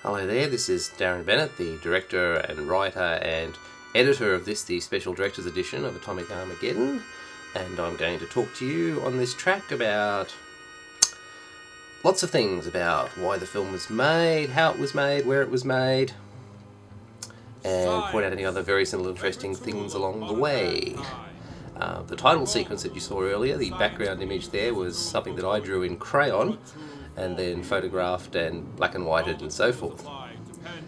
Hello there, this is Darren Bennett, the director and writer and editor of this, the special director's edition of Atomic Armageddon, and I'm going to talk to you on this track about lots of things about why the film was made, how it was made, where it was made, and point out any other various and interesting things along the way. The title sequence that you saw earlier, the background image there, was something that I drew in crayon and then photographed and black and whited and so forth.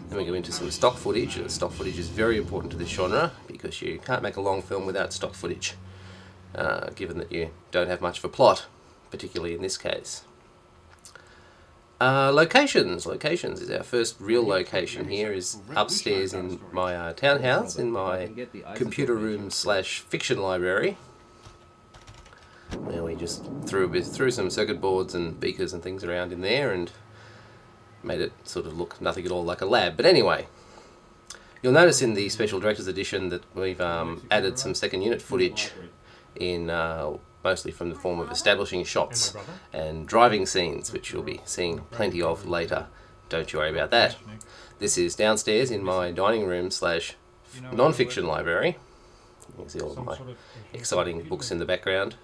Then we go into some stock footage. Stock footage is very important to this genre because you can't make a long film without stock footage, given that you don't have much of a plot, particularly in this case. Locations is our first real location here, is upstairs in my townhouse, in my computer room / fiction library, where we just threw some circuit boards and beakers and things around in there and made it sort of look nothing at all like a lab. But anyway, you'll notice in the Special Director's Edition that we've added some second unit footage in mostly from the form of establishing shots and driving scenes, which you'll be seeing plenty of later. Don't you worry about that. This is downstairs in my dining room / non-fiction library. You can see all of my exciting books in the background.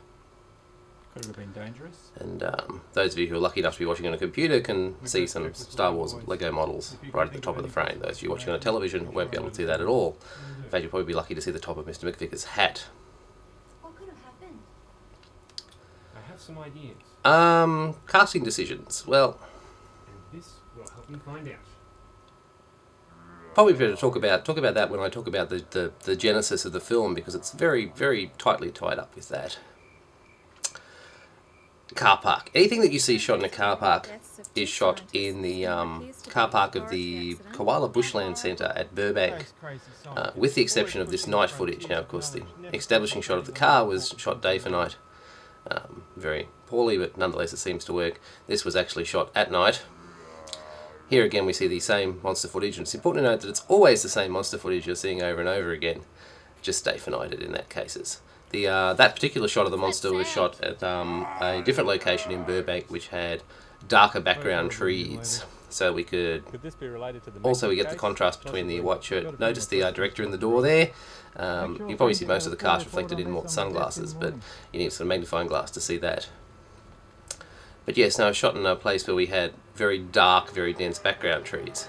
Could have been dangerous. And those of you who are lucky enough to be watching on a computer can see some Star Wars Lego models right at the top of the frame. Those of you watching on a television won't be able to see that at all. In fact, you'll probably be lucky to see the top of Mr. McVicker's hat. What could have happened? I have some ideas. Casting decisions. Well, And this will help me find out. probably better to talk about that when I talk about the genesis of the film, because it's very, very tightly tied up with that. Car park. Anything that you see shot in a car park is shot in the car park of the Koala Bushland Centre at Burbank, with the exception of this night footage. Now, of course, the establishing shot of the car was shot day for night, very poorly, but nonetheless it seems to work. This was actually shot at night. Here again we see the same monster footage, and it's important to note that it's always the same monster footage you're seeing over and over again, just day for nighted in that cases. That particular shot of the monster was shot at a different location in Burbank, which had darker background trees, so we could also get the contrast between the white shirt. Notice the director in the door there. You probably see most of the cast reflected in Mort's sunglasses, but you need a sort of magnifying glass to see that. But yes, now shot in a place where we had very dark, very dense background trees.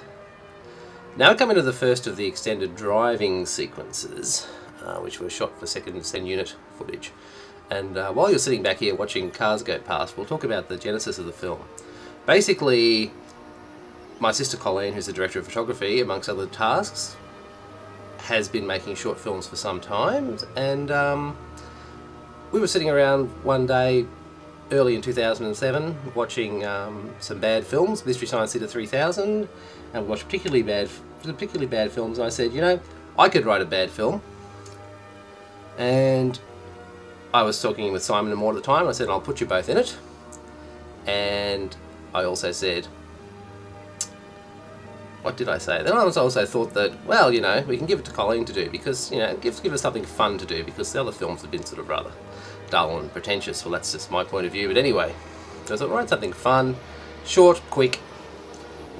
Now we come into the first of the extended driving sequences, which were shot for second unit footage. And while you're sitting back here watching cars go past, we'll talk about the genesis of the film. Basically, my sister Colleen, who's the director of photography, amongst other tasks, has been making short films for some time, and we were sitting around one day early in 2007 watching some bad films, Mystery Science Theater 3000, and we watched particularly bad films, and I said, you know, I could write a bad film. And I was talking with Simon and Mort at the time. I said, I'll put you both in it. And I also said, what did I say? Then I also thought that, well, you know, we can give it to Colleen to do, because, you know, give us something fun to do, because the other films have been sort of rather dull and pretentious. Well, that's just my point of view. But anyway, so I thought, write something fun, short, quick,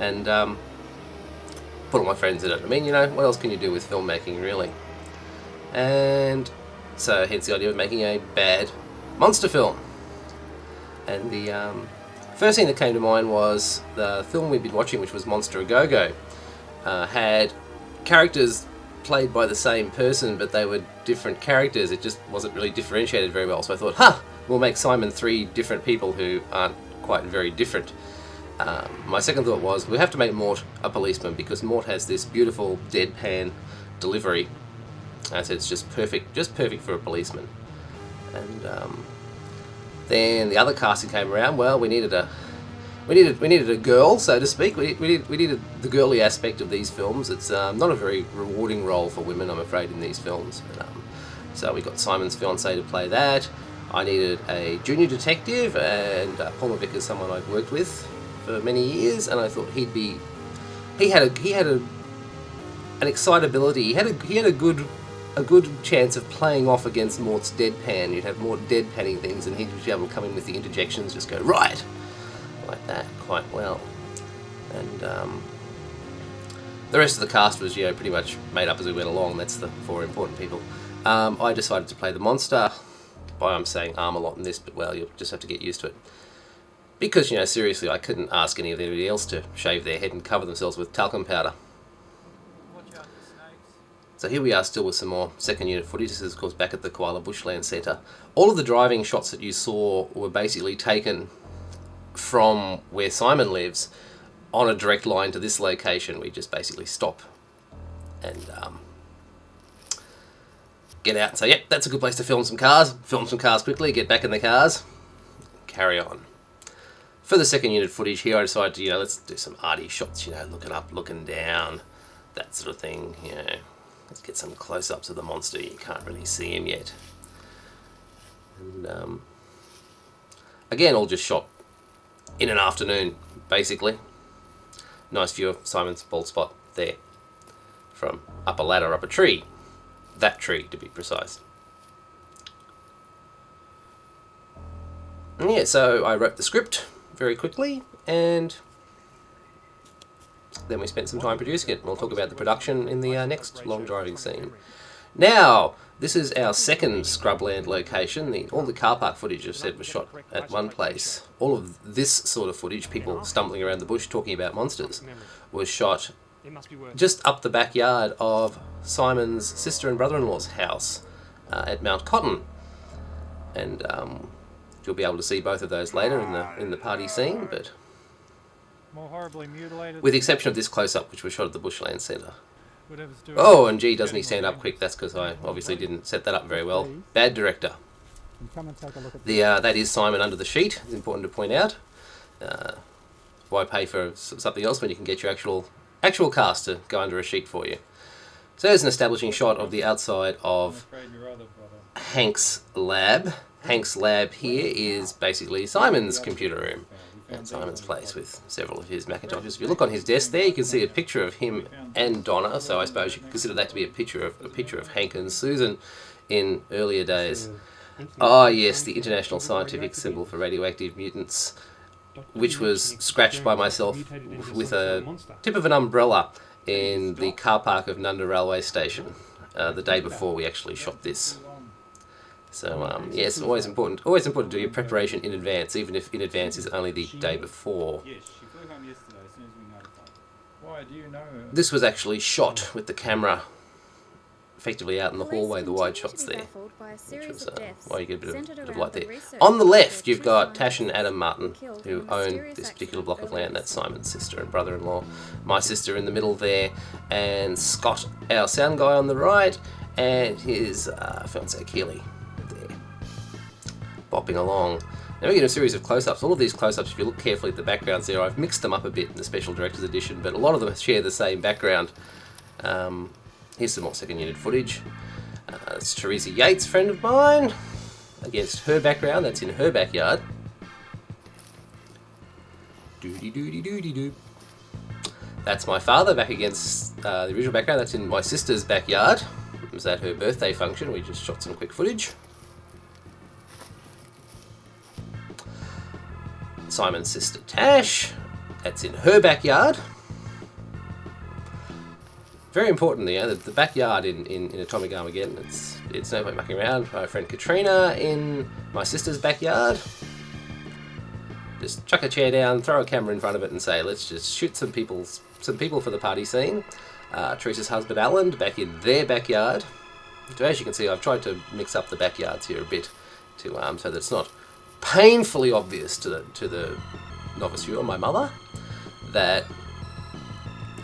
and put all my friends in it. I mean, you know, what else can you do with filmmaking, really? And so hence the idea of making a bad monster film. And the first thing that came to mind was the film we'd been watching, which was Monster A Go-Go. Had characters played by the same person, but they were different characters. It just wasn't really differentiated very well. So I thought, we'll make Simon 3 different people who aren't quite very different. My second thought was, we have to make Mort a policeman, because Mort has this beautiful deadpan delivery. I said it's just perfect for a policeman. And then the other casting came around. Well, we needed a girl, so to speak. We needed the girly aspect of these films. It's not a very rewarding role for women, I'm afraid, in these films. So we got Simon's fiancée to play that. I needed a junior detective, and Paul McVicker is someone I've worked with for many years, and I thought he had an excitability. He had a good chance of playing off against Mort's deadpan. You'd have Mort deadpanning things, and he'd be able to come in with the interjections, just go right like that quite well. And The rest of the cast was, pretty much made up as we went along. That's the 4 important people. I decided to play the monster. I'm saying arm a lot in this, but well, you'll just have to get used to it. Because, seriously, I couldn't ask anybody else to shave their head and cover themselves with talcum powder. So here we are still with some more second unit footage. This is, of course, back at the Koala Bushland Centre. All of the driving shots that you saw were basically taken from where Simon lives on a direct line to this location. We just basically stop and get out and say, yep, that's a good place to film some cars. Film some cars quickly, get back in the cars, carry on. For the second unit footage here, I decided to, let's do some arty shots, looking up, looking down, that sort of thing, Let's get some close-ups of the monster. You can't really see him yet. And again, all just shot in an afternoon, basically. Nice view of Simon's bald spot there from up a ladder, up a tree. That tree, to be precise. And yeah, so I wrote the script very quickly, and then we spent some time producing it. We'll talk about the production in the next long driving scene. Now, this is our second scrubland location. All the car park footage I've said was shot at one place. All of this sort of footage, people stumbling around the bush talking about monsters, was shot just up the backyard of Simon's sister and brother-in-law's house at Mount Cotton. And you'll be able to see both of those later in the party scene, but more horribly mutilated. With the exception of this close-up, which was shot at the Bushland Centre. Oh, and gee, doesn't he stand up quick? That's because I obviously didn't set that up very well. Bad director. That is Simon under the sheet. It's important to point out. Why pay for something else when you can get your actual cast to go under a sheet for you? So there's an establishing shot of the outside of Hank's lab. Hank's lab here is basically Simon's computer room at Simon's place with several of his Macintoshes. If you look on his desk there, you can see a picture of him and Donna, so I suppose you could consider that to be a picture of Hank and Susan in earlier days. Oh yes, the International Scientific Symbol for Radioactive Mutants, which was scratched by myself with a tip of an umbrella in the car park of Nunda Railway Station the day before we actually shot this. So yes, always important to do your preparation in advance, even if in advance is only the day before. Yes, she flew home yesterday as soon as we notified. Why do you know her? This was actually shot with the camera effectively out in the hallway, the wide shots there, which was why you get a bit of light there. On the left, you've got Tash and Adam Martin, who own this particular block of land. That's Simon's sister and brother-in-law. My sister in the middle there, and Scott, our sound guy, on the right, and his fiancée Keely there, bopping along. Now we get a series of close-ups. All of these close-ups, if you look carefully at the backgrounds there, I've mixed them up a bit in the Special Director's Edition, but a lot of them share the same background. Here's some more second unit footage. It's Teresa Yates, friend of mine, against her background. That's in her backyard. Doody-doody-doody-doo. That's my father back against the original background. That's in my sister's backyard. It was at her birthday function. We just shot some quick footage. Simon's sister Tash. That's in her backyard. Very importantly, the backyard in Atomic Armageddon, it's no point mucking around. My friend Katrina in my sister's backyard. Just chuck a chair down, throw a camera in front of it and say, let's just shoot some people for the party scene. Teresa's husband Alan back in their backyard. So as you can see, I've tried to mix up the backyards here a bit to so that it's not painfully obvious to the novice viewer, my mother, that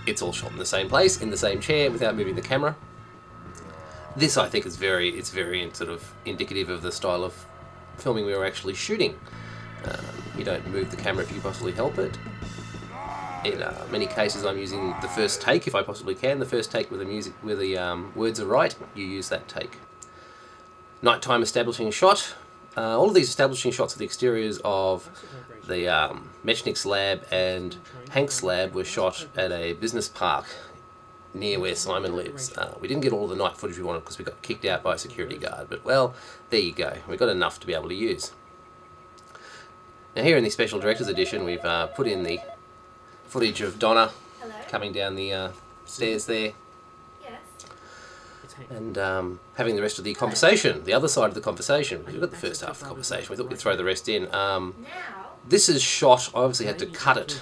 it's all shot in the same place, in the same chair, without moving the camera. This, I think, is very sort of indicative of the style of filming we were actually shooting. You don't move the camera if you possibly help it. In many cases, I'm using the first take if I possibly can. The first take where the words are right, you use that take. Nighttime establishing shot. All of these establishing shots of the exteriors of the Mechnik's lab and Hank's lab were shot at a business park near where Simon lives. We didn't get all the night footage we wanted because we got kicked out by a security guard, but well, there you go. We got enough to be able to use. Now here in the Special Director's Edition, we've put in the footage of Donna coming down the stairs there, Yes. It's Hank. and having the rest of the conversation, the other side of the conversation. We've got the first half of the conversation. We thought we'd throw the rest in. Now. This is shot. I obviously had to cut it.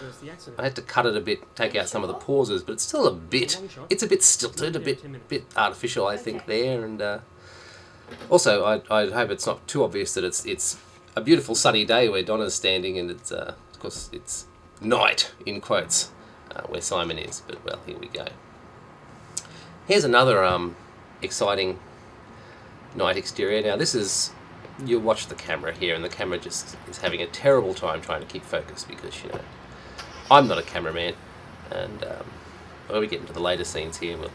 I had to cut it a bit, take out some of the pauses, but it's still a bit. It's a bit stilted, a bit artificial, I think, there. And also, I hope it's not too obvious that it's a beautiful sunny day where Donna's standing, and it's of course it's night in quotes where Simon is. But well, here we go. Here's another exciting night exterior. Now this is. You'll watch the camera here, and the camera just is having a terrible time trying to keep focus because, you know, I'm not a cameraman, and when we get into the later scenes here, we're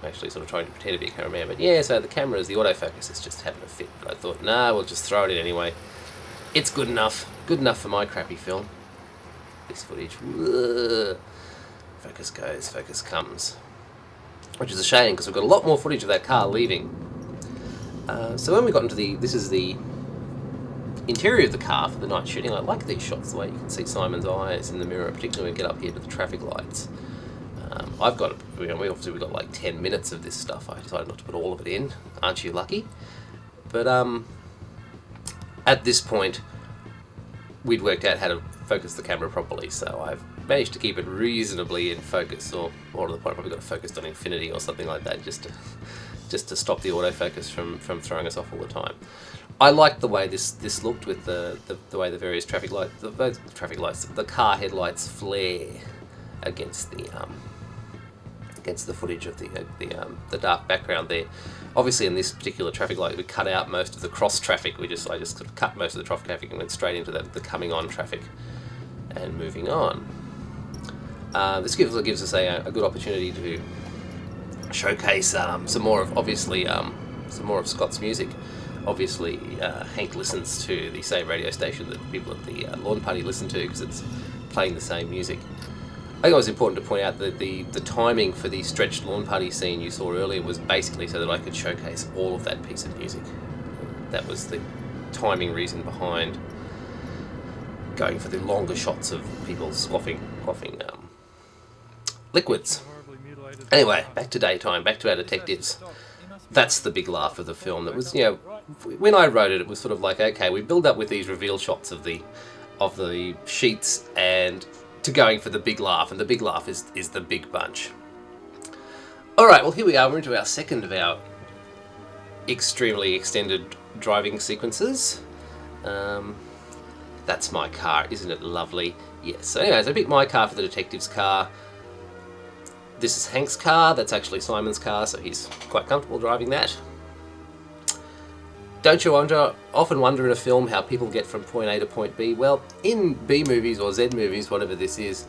actually sort of trying to pretend to be a cameraman. But yeah, so the camera is the autofocus is just having a fit. But I thought, nah, we'll just throw it in anyway. It's good enough for my crappy film. This footage, focus goes, focus comes, which is a shame because we've got a lot more footage of that car leaving. So when we got into this is the interior of the car for the night shooting. I like these shots, the way you can see Simon's eyes in the mirror, particularly when we get up here to the traffic lights. I've got, we've got like 10 minutes of this stuff. I decided not to put all of it in. Aren't you lucky? But at this point, we'd worked out how to focus the camera properly, so I've managed to keep it reasonably in focus, or more to the point, I've probably got it focused on infinity or something like that, just to stop the autofocus from throwing us off all the time. I liked the way this looked with the way the various traffic lights, the car headlights flare against the footage of the dark background there. Obviously, in this particular traffic light, we cut out most of the cross traffic. I just sort of cut most of the traffic and went straight into the coming on traffic and moving on. This gives us a good opportunity to showcase some more of Scott's music. Obviously, Hank listens to the same radio station that people at the lawn party listen to because it's playing the same music. I think it was important to point out that the timing for the stretched lawn party scene you saw earlier was basically so that I could showcase all of that piece of music. That was the timing reason behind going for the longer shots of people quaffing liquids. Anyway, back to daytime, back to our detectives. That's the big laugh of the film. That was, you know, when I wrote it, it was sort of like, okay, we build up with these reveal shots of the sheets and to going for the big laugh, and the big laugh is the big bunch. All right, well, here we are. We're into our second of our extremely extended driving sequences. That's my car, isn't it lovely? Yes. So anyways, I picked my car for the detective's car. This is Hank's car. That's actually Simon's car, so he's quite comfortable driving that. Don't you often wonder in a film how people get from point A to point B? Well, in B movies or Z movies, whatever this is,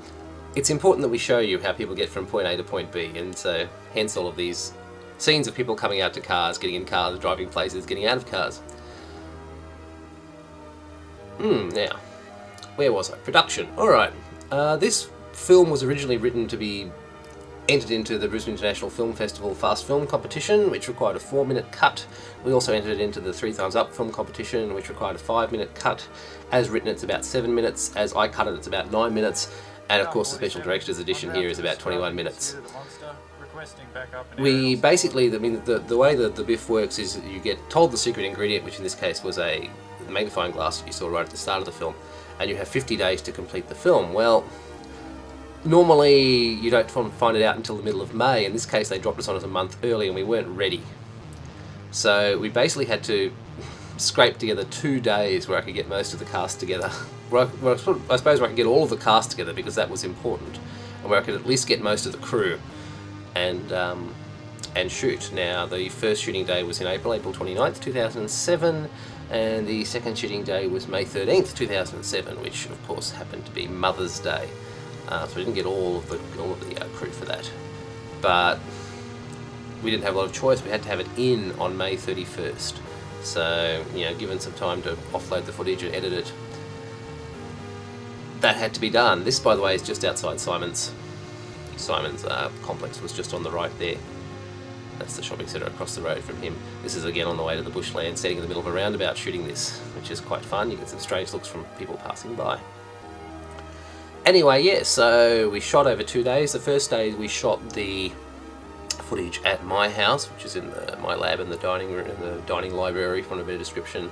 it's important that we show you how people get from point A to point B, and so hence all of these scenes of people coming out to cars, getting in cars, driving places, getting out of cars. Now, where was I? Production. Alright, this film was originally written to be entered into the Brisbane International Film Festival Fast Film Competition, which required a 4-minute cut. We also entered into the 3 Thumbs Up Film Competition, which required a 5-minute cut. As written, it's about 7 minutes. As I cut it, it's about 9 minutes. And of course, the Special Director's Edition here is about 21 minutes. We basically, I mean, the way that the biff works is you get told the secret ingredient, which in this case was a magnifying glass that you saw right at the start of the film, and you have 50 days to complete the film. Well, normally you don't find it out until the middle of May. In this case, they dropped us on us a month early and we weren't ready. So we basically had to scrape together 2 days where I could get most of the cast together. I suppose where I could get all of the cast together, because that was important, and where I could at least get most of the crew and shoot. Now, the first shooting day was in April 29th, 2007, and the second shooting day was May 13th, 2007, which of course happened to be Mother's Day. So we didn't get all of the crew for that, but we didn't have a lot of choice. We had to have it in on May 31st. So, you know, given some time to offload the footage and edit it, that had to be done. This, by the way, is just outside Simon's complex. Was just on the right there. That's the shopping centre across the road from him. This is again on the way to the bushland, standing in the middle of a roundabout shooting this, which is quite fun. You get some strange looks from people passing by. Anyway, yeah, so we shot over 2 days. The first day we shot the footage at my house, which is in my lab in the dining room, in the dining library, for a better description.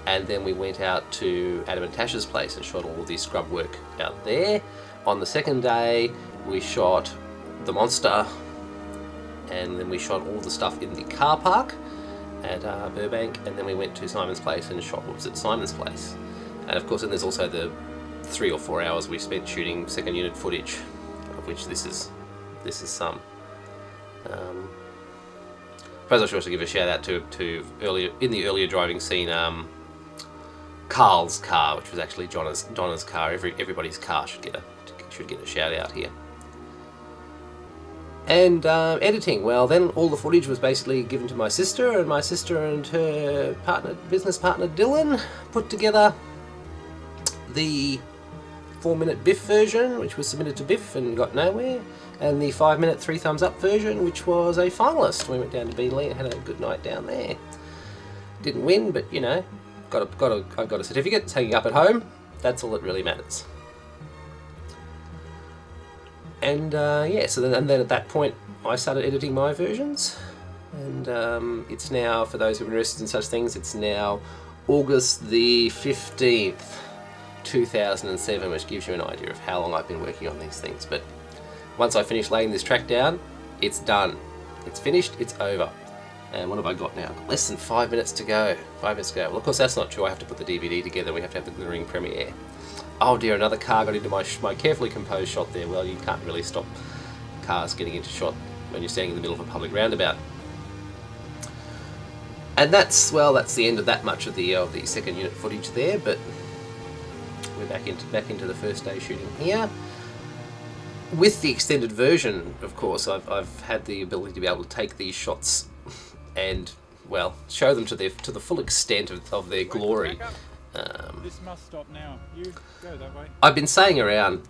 And then we went out to Adam and Tasha's place and shot all of the scrub work out there. On the second day, we shot the monster, and then we shot all the stuff in the car park at Burbank, and then we went to Simon's place and shot what was at Simon's place. And of course, then there's also the 3 or 4 hours we spent shooting second unit footage, of which this is some. Suppose I should also give a shout out to earlier in the earlier driving scene, Carl's car, which was actually Donna's car. Everybody's car should get a shout out here. And editing, well, then all the footage was basically given to my sister, and her business partner Dylan put together the 4-minute Biff version, which was submitted to Biff and got nowhere, and the 5-minute 3 thumbs up version, which was a finalist. We went down to Beadley and had a good night down there. Didn't win, but you know, I've got a certificate. It's hanging up at home. That's all that really matters. And yeah, so then at that point, I started editing my versions, and it's now, for those who are interested in such things, it's now August the 15th, 2007, which gives you an idea of how long I've been working on these things. But once I finish laying this track down, it's done. It's finished, it's over. And what have I got now? Less than 5 minutes to go. 5 minutes to go. Well, of course, that's not true. I have to put the DVD together. We have to have the glittering premiere. Oh dear, another car got into my carefully composed shot there. Well, you can't really stop cars getting into shot when you're standing in the middle of a public roundabout. And that's the end of that much of the second unit footage there, but we're back into the first day shooting here. With the extended version, of course, I've had the ability to be able to take these shots and, well, show them to the full extent of their glory. This must stop now. You go that way. I've been saying around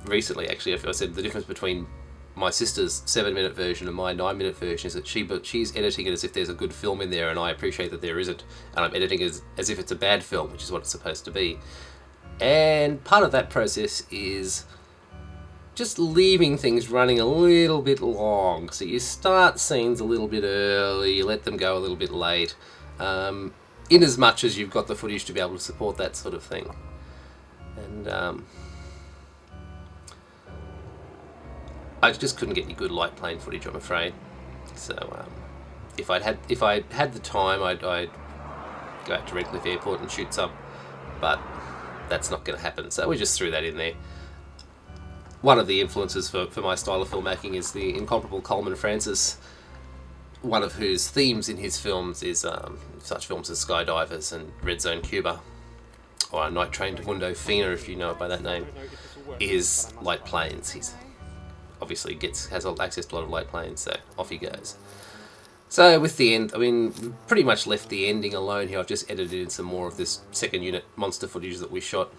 recently, actually, I said the difference between my sister's 7-minute version and my 9-minute version is that she's editing it as if there's a good film in there, and I appreciate that there isn't, and I'm editing it as if it's a bad film, which is what it's supposed to be. And part of that process is just leaving things running a little bit long. So you start scenes a little bit early, you let them go a little bit late, in as much as you've got the footage to be able to support that sort of thing. And I just couldn't get any good light plane footage, I'm afraid. So if I'd had the time, I'd go out to Redcliffe Airport and shoot some, but that's not going to happen. So we just threw that in there. One of the influences for my style of filmmaking is the incomparable Coleman Francis, one of whose themes in his films is such films as Skydivers and Red Zone Cuba, or Night Train to Mundo Fina, if you know it by that name, is light planes. He's obviously has access to a lot of light planes, so off he goes. So with the end, I mean, we pretty much left the ending alone here. I've just edited in some more of this second unit monster footage that we shot,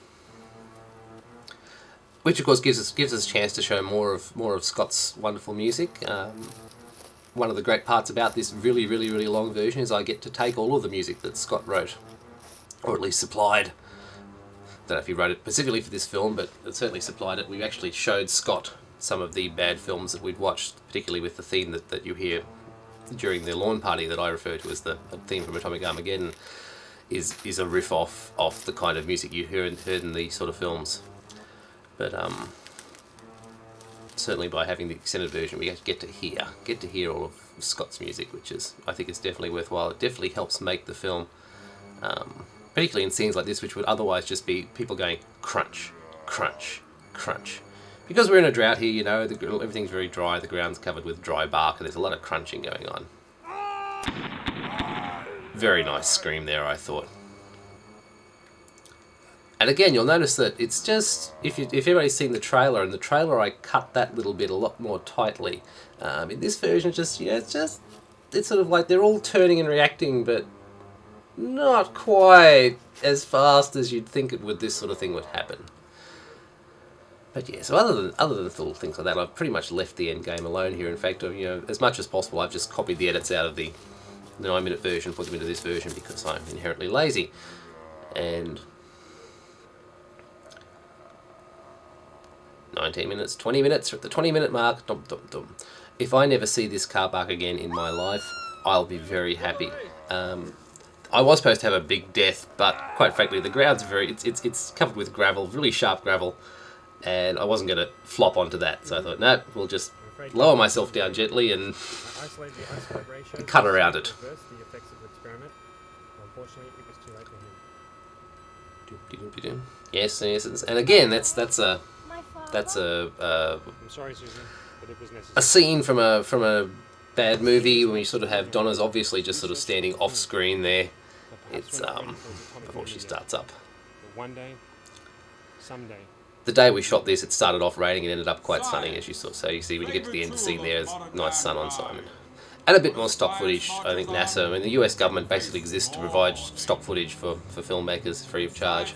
which of course gives us a chance to show more of Scott's wonderful music. One of the great parts about this really long version is I get to take all of the music that Scott wrote, or at least supplied. Don't know if he wrote it specifically for this film, but it certainly supplied it. We actually showed Scott some of the bad films that we'd watched, particularly with the theme that you hear during the lawn party that I refer to as the theme from Atomic Armageddon, is a riff off the kind of music you heard in these sort of films. But certainly by having the extended version, we get to hear all of Scott's music, which is, I think, it's definitely worthwhile. It definitely helps make the film, particularly in scenes like this, which would otherwise just be people going crunch, crunch, crunch. Because we're in a drought here, you know, everything's very dry, the ground's covered with dry bark, and there's a lot of crunching going on. Very nice scream there, I thought. And again, you'll notice that it's just, if everybody's seen the trailer, in the trailer I cut that little bit a lot more tightly. In this version, just, you know, it's sort of like they're all turning and reacting, but not quite as fast as you'd think this sort of thing would happen. But yeah, so other than little things like that, I've pretty much left the end game alone here. In fact, you know, as much as possible, I've just copied the edits out of the 9-minute version, put them into this version because I'm inherently lazy. And 19 minutes, 20 minutes, we're at the 20-minute mark. Dum, dum, dum. If I never see this car park again in my life, I'll be very happy. I was supposed to have a big death, but quite frankly, the ground's it's covered with gravel, really sharp gravel, and I wasn't going to flop onto that. So I thought, no, we'll just lower myself down gently and cut around it. Yes, and again, that's a I'm sorry, Susan, but it was necessary. a scene from a bad movie when you sort of have Donna's obviously just sort of standing off screen there. It's before she starts up. But one day, someday. The day we shot this, it started off raining and ended up quite stunning, as you saw. So you see when you get to the end of the scene there, there's nice sun on Simon. And a bit more stock footage. I think NASA, I mean the US government basically exists to provide stock footage for filmmakers free of charge.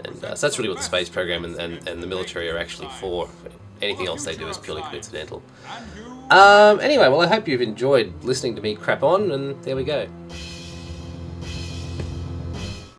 And so that's really what the space program and the military are actually for. Anything else they do is purely coincidental. Anyway, well I hope you've enjoyed listening to me crap on, and there we go.